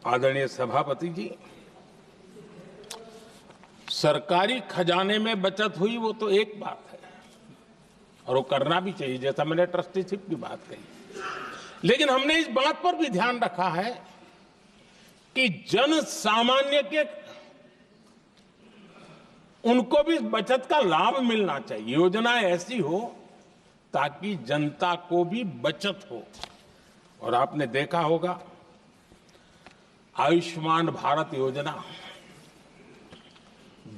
आदरणीय सभापति जी, सरकारी खजाने में बचत हुई वो तो एक बात है और वो करना भी चाहिए, जैसा मैंने ट्रस्टीशिप की बात कही। लेकिन हमने इस बात पर भी ध्यान रखा है कि जन सामान्य के उनको भी बचत का लाभ मिलना चाहिए। योजना ऐसी हो ताकि जनता को भी बचत हो। और आपने देखा होगा आयुष्मान भारत योजना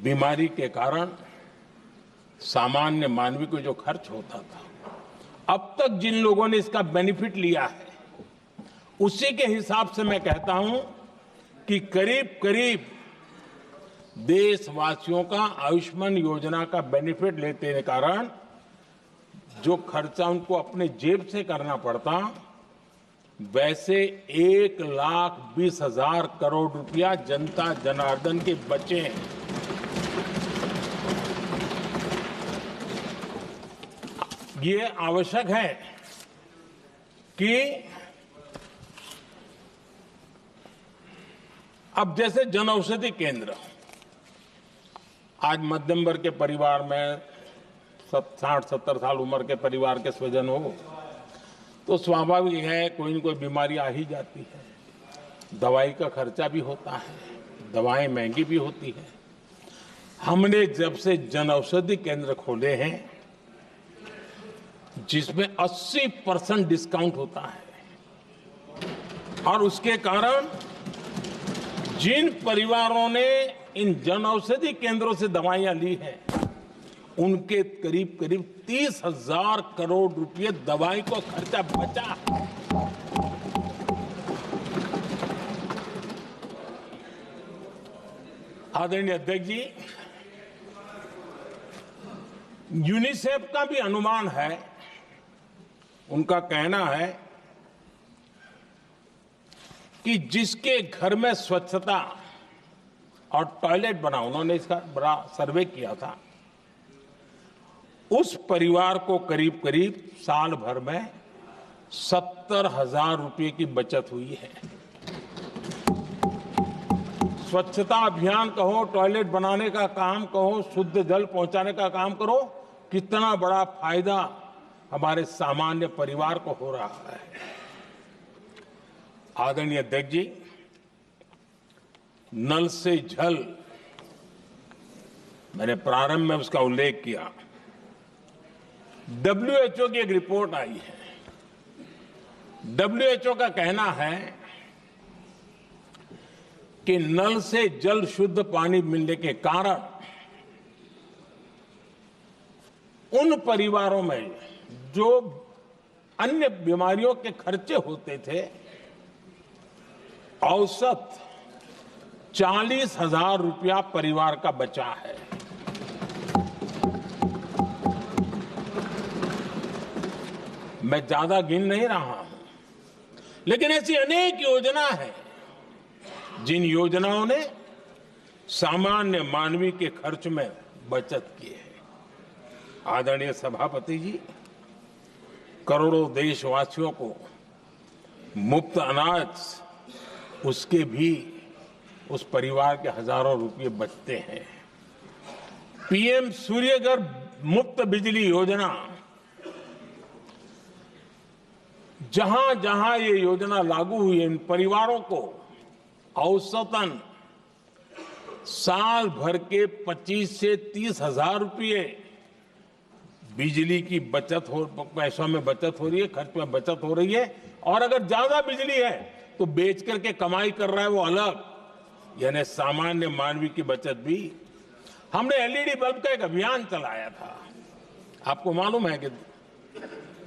बीमारी के कारण सामान्य मानवी को जो खर्च होता था, अब तक जिन लोगों ने इसका बेनिफिट लिया है, उसी के हिसाब से मैं कहता हूं कि करीब करीब देशवासियों का आयुष्मान योजना का बेनिफिट लेते के कारण जो खर्चा उनको अपने जेब से करना पड़ता, वैसे 1,20,000 करोड़ रुपया जनता जनार्दन के बचे हैं। ये आवश्यक है कि अब जैसे जन औषधि केंद्र, आज मध्यम वर्ग के परिवार में 60-70 साल उम्र के परिवार के स्वजन हो तो स्वाभाविक है कोई न कोई बीमारी आ ही जाती है। दवाई का खर्चा भी होता है, दवाएं महंगी भी होती है। हमने जब से जन औषधि केंद्र खोले हैं जिसमें 80% डिस्काउंट होता है और उसके कारण जिन परिवारों ने इन जन औषधि केंद्रों से दवाइयां ली हैं उनके करीब करीब 30,000 करोड़ रुपए दवाई को खर्चा बचा। आदरणीय अध्यक्ष जी, यूनिसेफ का भी अनुमान है, उनका कहना है कि जिसके घर में स्वच्छता और टॉयलेट बना, उन्होंने इसका बड़ा सर्वे किया था, उस परिवार को करीब करीब साल भर में 70,000 रुपए की बचत हुई है। स्वच्छता अभियान कहो, टॉयलेट बनाने का काम कहो, शुद्ध जल पहुंचाने का काम करो, कितना बड़ा फायदा हमारे सामान्य परिवार को हो रहा है। आदरणीय अध्यक्ष जी, नल से जल, मैंने प्रारंभ में उसका उल्लेख किया। WHO की एक रिपोर्ट आई है। WHO का कहना है कि नल से जल शुद्ध पानी मिलने के कारण उन परिवारों में जो अन्य बीमारियों के खर्चे होते थे, औसत 40,000 रुपया परिवार का बचा है। मैं ज्यादा गिन नहीं रहा हूं, लेकिन ऐसी अनेक योजना है जिन योजनाओं ने सामान्य मानवी के खर्च में बचत की है। आदरणीय सभापति जी, करोड़ों देशवासियों को मुफ्त अनाज, उसके भी उस परिवार के हजारों रुपये बचते हैं। PM सूर्यघर मुफ्त बिजली योजना, जहां जहां ये योजना लागू हुई है, इन परिवारों को औसतन साल भर के 25 से 30,000 रुपये बिजली की बचत हो, पैसों में बचत हो रही है, खर्च में बचत हो रही है। और अगर ज्यादा बिजली है तो बेच करके कमाई कर रहा है वो अलग, यानी सामान्य मानवी की बचत भी। हमने LED बल्ब का एक अभियान चलाया था। आपको मालूम है कि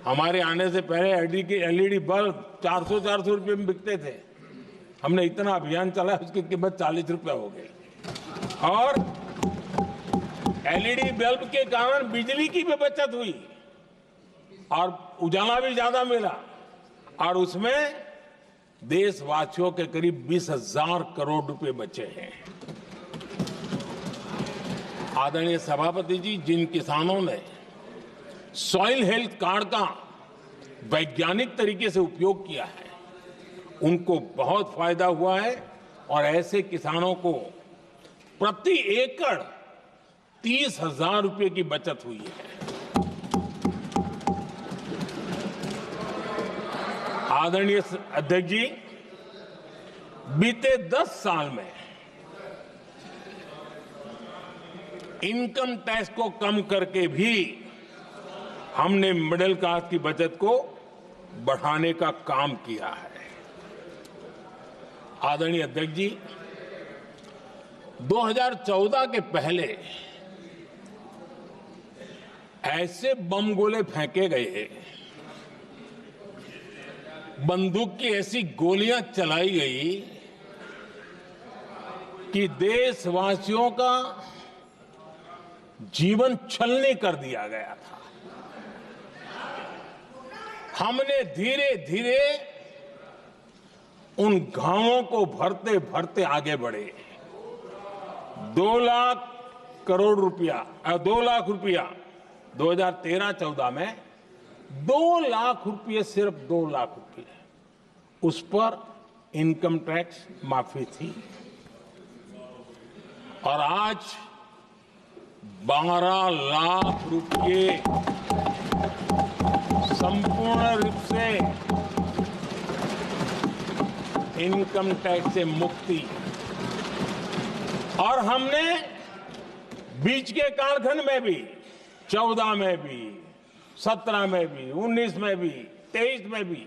हमारे आने से पहले LED बल्ब 400 रुपये में बिकते थे। हमने इतना अभियान चलाया, उसकी कीमत 40 रुपये हो गई। और LED बल्ब के कारण बिजली की भी बचत हुई और उजाला भी ज्यादा मिला, और उसमें देशवासियों के करीब 20,000 करोड़ रुपए बचे हैं। आदरणीय सभापति जी, जिन किसानों ने सॉइल हेल्थ कार्ड का वैज्ञानिक तरीके से उपयोग किया है उनको बहुत फायदा हुआ है और ऐसे किसानों को प्रति एकड़ 30,000 रुपए की बचत हुई है। आदरणीय अध्यक्ष जी, बीते 10 साल में इनकम टैक्स को कम करके भी हमने मिडिल क्लास की बचत को बढ़ाने का काम किया है। आदरणीय अध्यक्ष जी, 2014 के पहले ऐसे बम गोले फेंके गए, बंदूक की ऐसी गोलियां चलाई गई कि देशवासियों का जीवन छलनी कर दिया गया था। हमने धीरे धीरे उन घावों को भरते भरते आगे बढ़े। 2 लाख करोड़ रुपया 2 लाख रुपया 2013-14 में 2 लाख रुपये, सिर्फ 2 लाख रुपये उस पर इनकम टैक्स माफी थी। और आज 12 लाख रुपये संपूर्ण रूप से इनकम टैक्स से मुक्ति। और हमने बीच के कालखंड में भी 14 में भी, 17 में भी, 19 में भी, 23 में भी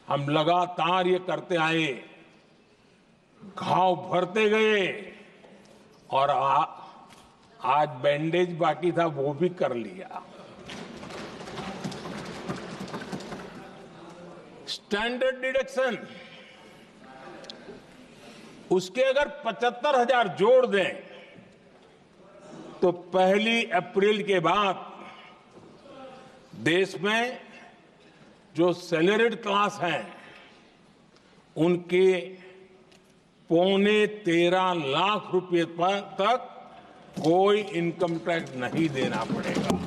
हम लगातार ये करते आए, घाव भरते गए और आज बैंडेज बाकी था वो भी कर लिया। स्टैंडर्ड डिडक्शन उसके अगर 75,000 जोड़ दें तो 1 अप्रैल के बाद देश में जो सैलरीड क्लास हैं उनके 13.25 लाख रुपए तक कोई इनकम टैक्स नहीं देना पड़ेगा।